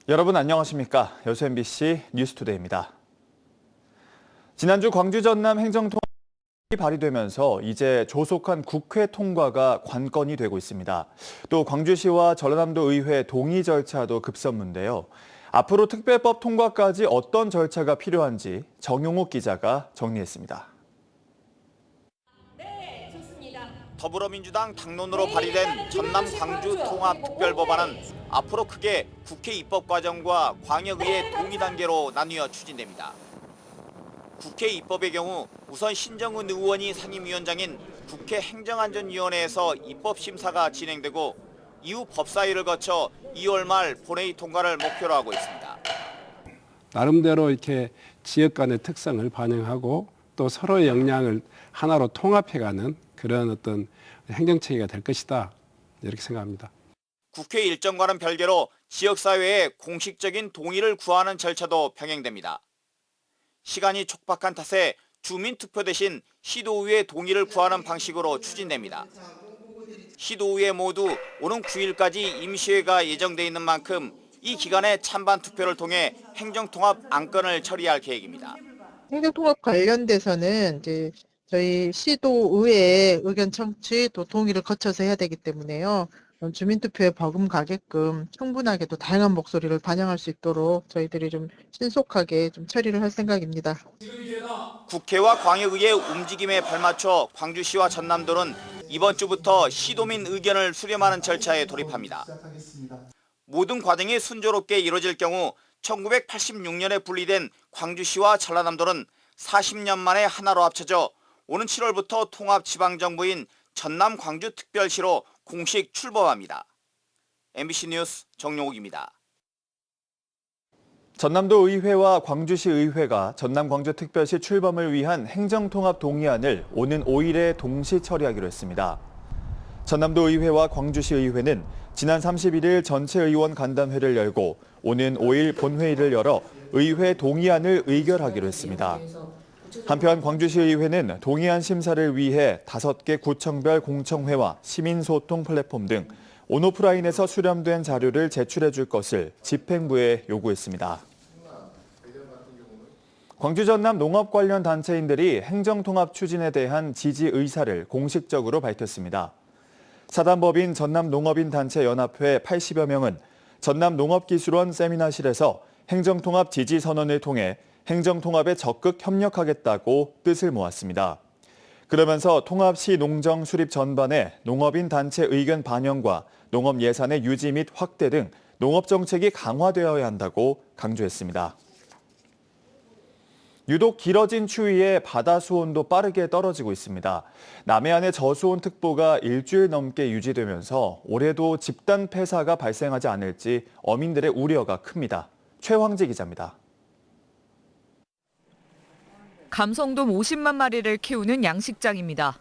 여러분 안녕하십니까? 여수 MBC 뉴스투데이입니다. 지난주 광주 전남 행정통합이 발의되면서 이제 조속한 국회 통과가 관건이 되고 있습니다. 또 광주시와 전라남도 의회 동의 절차도 급선무인데요. 앞으로 특별법 통과까지 어떤 절차가 필요한지 정용욱 기자가 정리했습니다. 더불어민주당 당론으로 발의된 전남 광주 통합 특별법안은 앞으로 크게 국회 입법 과정과 광역의회 동의 단계로 나뉘어 추진됩니다. 국회 입법의 경우 우선 신정은 의원이 상임위원장인 국회 행정안전위원회에서 입법 심사가 진행되고 이후 법사위를 거쳐 2월 말 본회의 통과를 목표로 하고 있습니다. 나름대로 이렇게 지역 간의 특성을 반영하고 또 서로의 역량을 하나로 통합해가는 그런 어떤 행정체계가 될 것이다, 이렇게 생각합니다. 국회 일정과는 별개로 지역사회의 공식적인 동의를 구하는 절차도 병행됩니다. 시간이 촉박한 탓에 주민투표 대신 시도의회 동의를 구하는 방식으로 추진됩니다. 시도의회 모두 오는 9일까지 임시회가 예정돼 있는 만큼 이 기간에 찬반 투표를 통해 행정통합 안건을 처리할 계획입니다. 행정통합 관련돼서는 이제 저희 시도의회의 의견 청취 또 동의를 거쳐서 해야 되기 때문에요. 주민투표에 버금가게끔 충분하게 또 다양한 목소리를 반영할 수 있도록 저희들이 좀 신속하게 좀 처리를 할 생각입니다. 국회와 광역의회 움직임에 발맞춰 광주시와 전남도는 이번 주부터 시도민 의견을 수렴하는 절차에 돌입합니다. 모든 과정이 순조롭게 이뤄질 경우 1986년에 분리된 광주시와 전라남도는 40년 만에 하나로 합쳐져 오는 7월부터 통합지방정부인 전남 광주특별시로 공식 출범합니다. MBC 뉴스 정용욱입니다. 전남도 의회와 광주시 의회가 전남 광주특별시 출범을 위한 행정통합 동의안을 오는 5일에 동시 처리하기로 했습니다. 전남도 의회와 광주시 의회는 지난 31일 전체 의원 간담회를 열고 오는 5일 본회의를 열어 의회 동의안을 의결하기로 했습니다. 한편 광주시 의회는 동의안 심사를 위해 5개 구청별 공청회와 시민소통 플랫폼 등 온오프라인에서 수렴된 자료를 제출해 줄 것을 집행부에 요구했습니다. 광주 전남 농업 관련 단체인들이 행정통합 추진에 대한 지지 의사를 공식적으로 밝혔습니다. 사단법인 전남농업인단체연합회 80여 명은 전남농업기술원 세미나실에서 행정통합 지지 선언을 통해 행정통합에 적극 협력하겠다고 뜻을 모았습니다. 그러면서 통합 시 농정 수립 전반에 농업인 단체 의견 반영과 농업 예산의 유지 및 확대 등 농업 정책이 강화되어야 한다고 강조했습니다. 유독 길어진 추위에 바다 수온도 빠르게 떨어지고 있습니다. 남해안의 저수온특보가 일주일 넘게 유지되면서 올해도 집단 폐사가 발생하지 않을지 어민들의 우려가 큽니다. 최황지 기자입니다. 감성돔 50만 마리를 키우는 양식장입니다.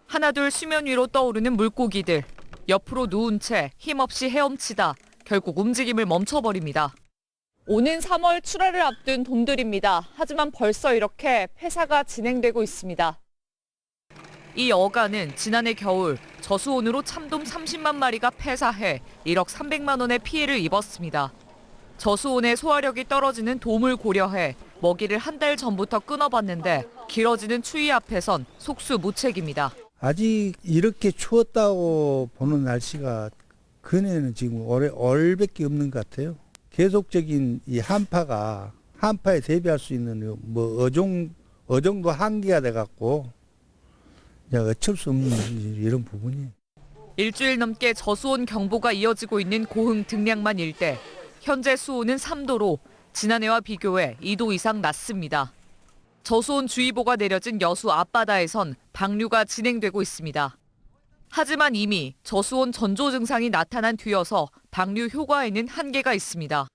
하나둘 수면 위로 떠오르는 물고기들. 옆으로 누운 채 힘없이 헤엄치다 결국 움직임을 멈춰버립니다. 오는 3월 출하를 앞둔 돔들입니다. 하지만 벌써 이렇게 폐사가 진행되고 있습니다. 이 어가는 지난해 겨울 저수온으로 참돔 30만 마리가 폐사해 1억 300만 원의 피해를 입었습니다. 저수온의 소화력이 떨어지는 돔을 고려해 먹이를 한 달 전부터 끊어봤는데 길어지는 추위 앞에선 속수무책입니다. 아직 이렇게 추웠다고 보는 날씨가 근해는 지금 얼밖에 없는 것 같아요. 계속적인 이 한파에 대비할 수 있는 어종도 한계가 돼갖고 어쩔 수 없는 이런 부분이. 일주일 넘게 저수온 경보가 이어지고 있는 고흥 등량만 일대. 현재 수온은 3도로 지난해와 비교해 2도 이상 낮습니다. 저수온 주의보가 내려진 여수 앞바다에선 방류가 진행되고 있습니다. 하지만 이미 저수온 전조 증상이 나타난 뒤여서 방류 효과에는 한계가 있습니다.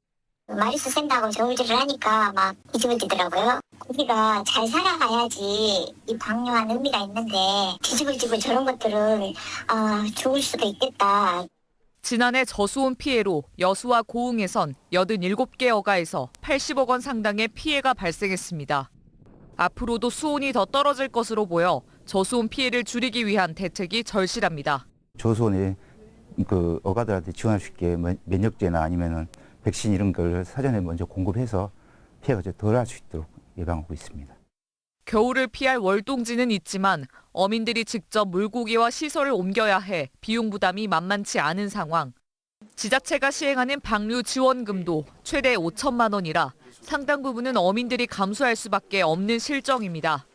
마리수 샌다고 저울질을 하니까 막 뒤집어지더라고요. 고기가 잘 살아가야지 이 방류한 의미가 있는데 뒤집어지고 저런 것들은 죽을 수도 있겠다. 지난해 저수온 피해로 여수와 고흥에선 87개 어가에서 80억 원 상당의 피해가 발생했습니다. 앞으로도 수온이 더 떨어질 것으로 보여 저수온 피해를 줄이기 위한 대책이 절실합니다. 저수온에 어가들한테 지원할 수 있게 면역제나 아니면은 백신 이런 걸 사전에 먼저 공급해서 피해가 좀 덜할 수 있도록 예방하고 있습니다. 겨울을 피할 월동지는 있지만 어민들이 직접 물고기와 시설을 옮겨야 해 비용 부담이 만만치 않은 상황. 지자체가 시행하는 방류 지원금도 최대 5천만 원이라 상당 부분은 어민들이 감수할 수밖에 없는 실정입니다.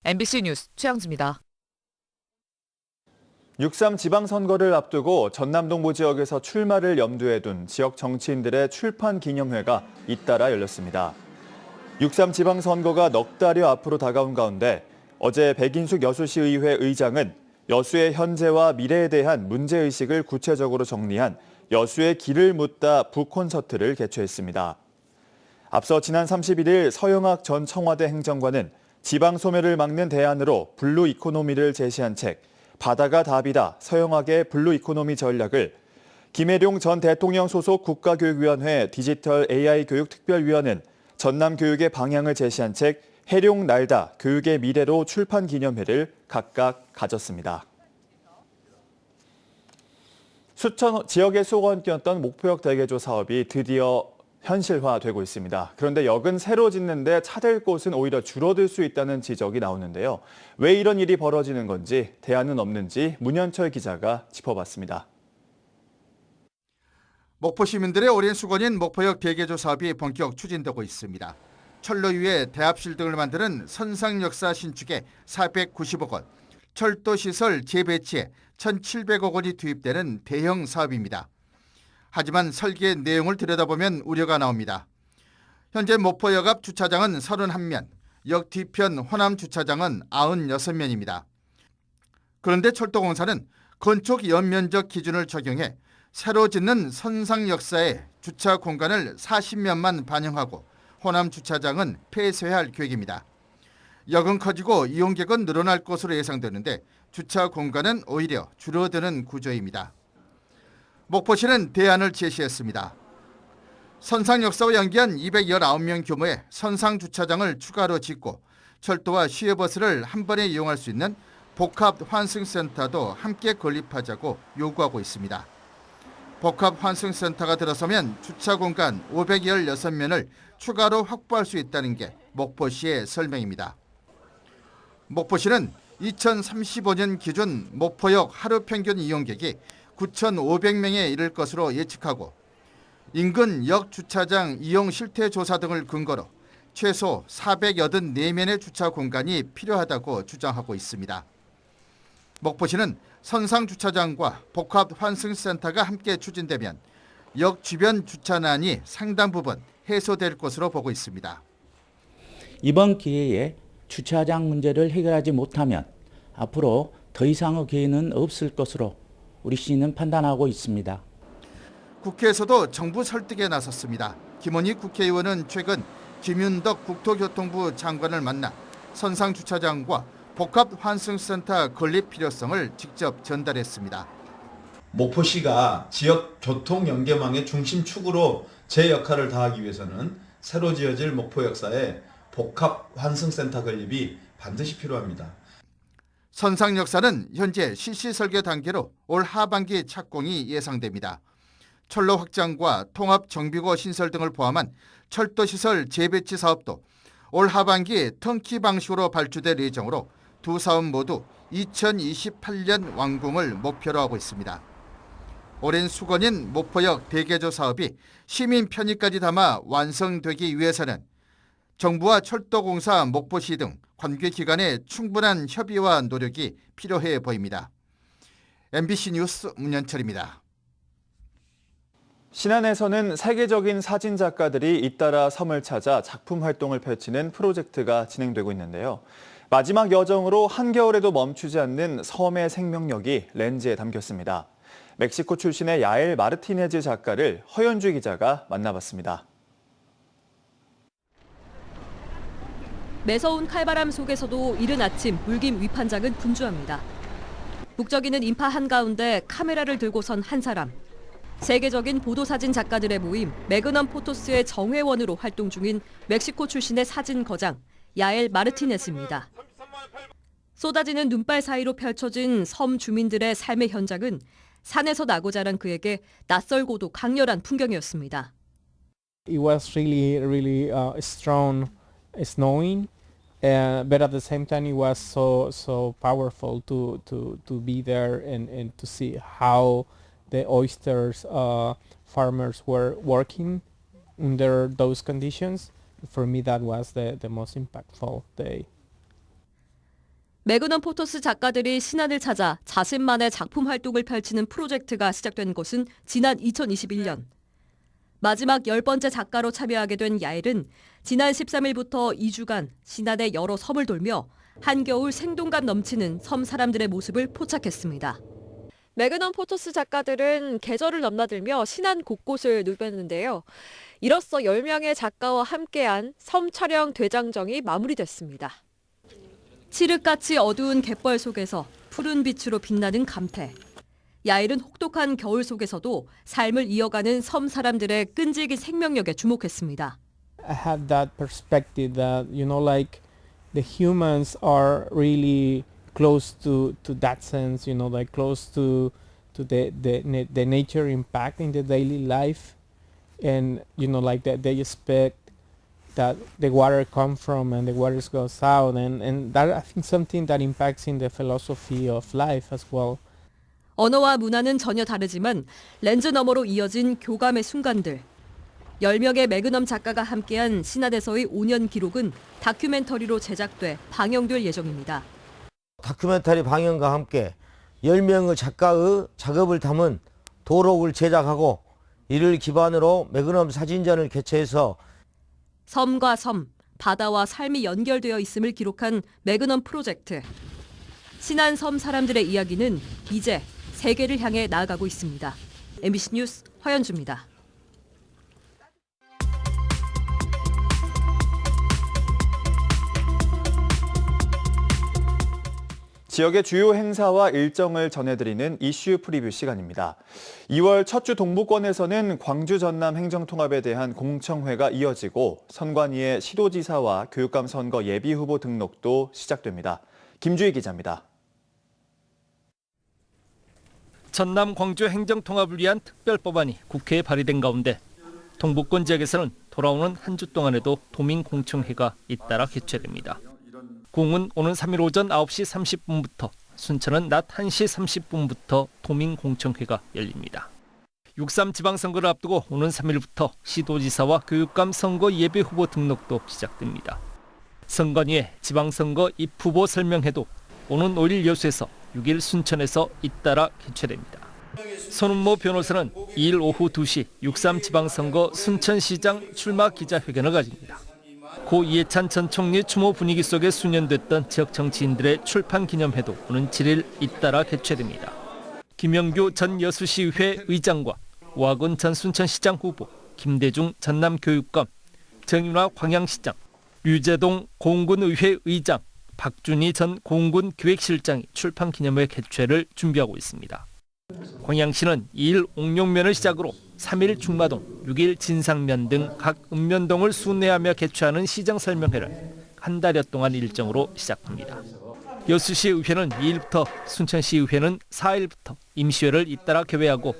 MBC 뉴스 최양지입니다. 6.3 지방선거를 앞두고 전남 동부 지역에서 출마를 염두에 둔 지역 정치인들의 출판 기념회가 잇따라 열렸습니다. 6.3 지방선거가 넉 달여 앞으로 다가온 가운데 어제 백인숙 여수시의회 의장은 여수의 현재와 미래에 대한 문제의식을 구체적으로 정리한 여수의 길을 묻다 북콘서트를 개최했습니다. 앞서 지난 31일 서영학 전 청와대 행정관은 지방 소멸을 막는 대안으로 블루 이코노미를 제시한 책 바다가 답이다 서영학의 블루 이코노미 전략을 김혜룡 전 대통령 소속 국가교육위원회 디지털 AI 교육특별위원은 전남 교육의 방향을 제시한 책 해룡 날다 교육의 미래로 출판 기념회를 각각 가졌습니다. 수천 지역의 수건을 띄었던 목포역 대개조 사업이 드디어 현실화되고 있습니다. 그런데 역은 새로 짓는데 차댈 곳은 오히려 줄어들 수 있다는 지적이 나오는데요. 왜 이런 일이 벌어지는 건지 대안은 없는지 문현철 기자가 짚어봤습니다. 목포 시민들의 오랜 수건인 목포역 대개조 사업이 본격 추진되고 있습니다. 철로 위에 대합실 등을 만드는 선상역사 신축에 490억 원, 철도시설 재배치에 1,700억 원이 투입되는 대형 사업입니다. 하지만 설계 내용을 들여다보면 우려가 나옵니다. 현재 목포역 앞 주차장은 31면, 역 뒤편 호남 주차장은 96면입니다. 그런데 철도공사는 건축 연면적 기준을 적용해 새로 짓는 선상역사에 주차 공간을 40면만 반영하고 호남 주차장은 폐쇄할 계획입니다. 역은 커지고 이용객은 늘어날 것으로 예상되는데 주차 공간은 오히려 줄어드는 구조입니다. 목포시는 대안을 제시했습니다. 선상역사와 연계한 219명 규모의 선상주차장을 추가로 짓고 철도와 시외버스를 한 번에 이용할 수 있는 복합환승센터도 함께 건립하자고 요구하고 있습니다. 복합환승센터가 들어서면 주차 공간 516면을 추가로 확보할 수 있다는 게 목포시의 설명입니다. 목포시는 2035년 기준 목포역 하루 평균 이용객이 9,500명에 이를 것으로 예측하고 인근 역 주차장 이용 실태 조사 등을 근거로 최소 484면의 주차 공간이 필요하다고 주장하고 있습니다. 목포시는 선상 주차장과 복합 환승센터가 함께 추진되면 역 주변 주차난이 상당 부분 해소될 것으로 보고 있습니다. 이번 기회에 주차장 문제를 해결하지 못하면 앞으로 더 이상의 기회는 없을 것으로 우리 시는 판단하고 있습니다. 국회에서도 정부 설득에 나섰습니다. 김원희 국회의원은 최근 김윤덕 국토교통부 장관을 만나 선상주차장과 복합환승센터 건립 필요성을 직접 전달했습니다. 목포시가 지역 교통 연계망의 중심축으로 제 역할을 다하기 위해서는 새로 지어질 목포 역사에 복합환승센터 건립이 반드시 필요합니다. 선상역사는 현재 실시 설계 단계로 올 하반기 착공이 예상됩니다. 철로 확장과 통합 정비고 신설 등을 포함한 철도시설 재배치 사업도 올 하반기 턴키 방식으로 발주될 예정으로 두 사업 모두 2028년 완공을 목표로 하고 있습니다. 오랜 수건인 목포역 대개조 사업이 시민 편의까지 담아 완성되기 위해서는 정부와 철도공사, 목포시 등 관계기관의 충분한 협의와 노력이 필요해 보입니다. MBC 뉴스 문현철입니다. 신안에서는 세계적인 사진 작가들이 잇따라 섬을 찾아 작품 활동을 펼치는 프로젝트가 진행되고 있는데요. 마지막 여정으로 한겨울에도 멈추지 않는 섬의 생명력이 렌즈에 담겼습니다. 멕시코 출신의 야엘 마르티네즈 작가를 허연주 기자가 만나봤습니다. 매서운 칼바람 속에서도 이른 아침 물김 위판장은 분주합니다. 북적이는 인파 한가운데 카메라를 들고 선 한 사람. 세계적인 보도사진 작가들의 모임 매그넘 포토스의 정회원으로 활동 중인 멕시코 출신의 사진 거장 야엘 마르티네스입니다. 쏟아지는 눈발 사이로 펼쳐진 섬 주민들의 삶의 현장은 산에서 나고 자란 그에게 낯설고도 강렬한 풍경이었습니다. It was really strong snowing, but at the same time it was so powerful to be there and to see how the oysters farmers were working under those conditions. For me, that was the most impactful day. 매그넘 포토스 작가들이 신안을 찾아 자신만의 작품 활동을 펼치는 프로젝트가 시작된 것은 지난 2021년. 마지막 10번째 작가로 참여하게 된 야엘은 지난 13일부터 2주간 신안의 여러 섬을 돌며 한겨울 생동감 넘치는 섬 사람들의 모습을 포착했습니다. 매그넘 포토스 작가들은 계절을 넘나들며 신안 곳곳을 누볐는데요. 이로써 10명의 작가와 함께한 섬 촬영 대장정이 마무리됐습니다. 칠흑같이 어두운 갯벌 속에서 푸른 빛으로 빛나는 감태. 야일은 혹독한 겨울 속에서도 삶을 이어가는 섬 사람들의 끈질긴 생명력에 주목했습니다. I had that perspective that, like the humans are really close to that sense, like close to the nature impact in the daily life, and like that they expect that the water come from and the water goes out, and that I think something that impacts in the philosophy of life as well. 언어와 문화는 전혀 다르지만 렌즈 너머로 이어진 교감의 순간들. 10명의 매그넘 작가가 함께한 신안에서의 5년 기록은 다큐멘터리로 제작돼 방영될 예정입니다. 다큐멘터리 방영과 함께 10명의 작가의 작업을 담은 도록을 제작하고 이를 기반으로 매그넘 사진전을 개최해서 섬과 섬, 바다와 삶이 연결되어 있음을 기록한 매그넘 프로젝트. 신안 섬 사람들의 이야기는 이제 세계를 향해 나아가고 있습니다. MBC 뉴스 허연주입니다. 지역의 주요 행사와 일정을 전해드리는 이슈 프리뷰 시간입니다. 2월 첫 주 동부권에서는 광주 전남 행정통합에 대한 공청회가 이어지고 선관위의 시도지사와 교육감 선거 예비후보 등록도 시작됩니다. 김주희 기자입니다. 전남 광주 행정통합을 위한 특별법안이 국회에 발의된 가운데 동부권 지역에서는 돌아오는 한 주 동안에도 도민공청회가 잇따라 개최됩니다. 공은 오는 3일 오전 9시 30분부터, 순천은 낮 1시 30분부터 도민공청회가 열립니다. 6.3 지방선거를 앞두고 오는 3일부터 시도지사와 교육감 선거 예비후보 등록도 시작됩니다. 선관위의 지방선거 입후보 설명회도 오는 5일 여수에서 6일 순천에서 잇따라 개최됩니다. 손은모 변호사는 2일 오후 2시 6.3 지방선거 순천시장 출마 기자회견을 가집니다. 고 이해찬 전 총리 추모 분위기 속에 수년됐던 지역 정치인들의 출판 기념회도 오는 7일 잇따라 개최됩니다. 김영규 전 여수시의회 의장과 오학원 전 순천시장 후보, 김대중 전남교육감, 정윤화 광양시장, 류재동 공군의회 의장, 박준희 전 공군기획실장이 출판 기념회 개최를 준비하고 있습니다. 광양시는 2일 옥룡면을 시작으로 3일 중마동, 6일 진상면 등 각 읍면동을 순회하며 개최하는 시정 설명회를 한 달여 동안 일정으로 시작합니다. 여수시의회는 2일부터, 순천시의회는 4일부터 임시회를 잇따라 개회하고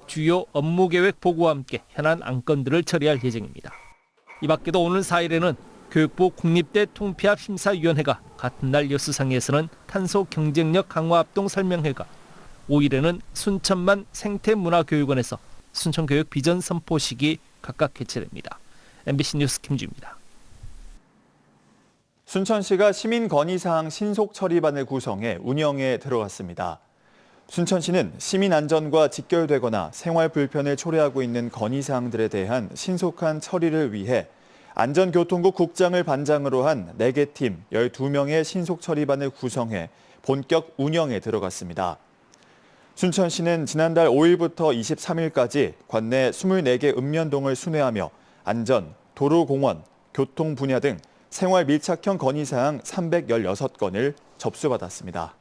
주요 업무계획 보고와 함께 현안 안건들을 처리할 예정입니다. 이 밖에도 오는 4일에는 교육부 국립대 통폐합 심사위원회가 같은 날 여수상에서는 탄소 경쟁력 강화 합동 설명회가, 5일에는 순천만 생태문화교육원에서 순천교육 비전 선포식이 각각 개최됩니다. MBC 뉴스 김주입니다. 순천시가 시민건의사항 신속처리반을 구성해 운영에 들어갔습니다. 순천시는 시민 안전과 직결되거나 생활 불편을 초래하고 있는 건의사항들에 대한 신속한 처리를 위해 안전교통국 국장을 반장으로 한 4개 팀 12명의 신속처리반을 구성해 본격 운영에 들어갔습니다. 순천시는 지난달 5일부터 23일까지 관내 24개 읍면동을 순회하며 안전, 도로공원, 교통 분야 등 생활 밀착형 건의사항 316건을 접수받았습니다.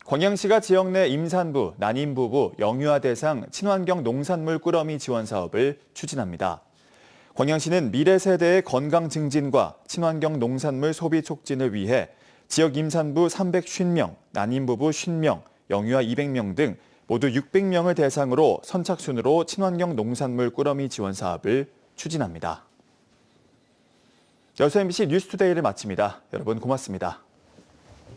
광양시가 지역 내 임산부, 난임부부, 영유아 대상 친환경 농산물 꾸러미 지원 사업을 추진합니다. 광양시는 미래 세대의 건강 증진과 친환경 농산물 소비 촉진을 위해 지역 임산부 350명, 난임부부 50명, 영유아 200명 등 모두 600명을 대상으로 선착순으로 친환경 농산물 꾸러미 지원 사업을 추진합니다. 여수 MBC 뉴스투데이를 마칩니다. 여러분 고맙습니다.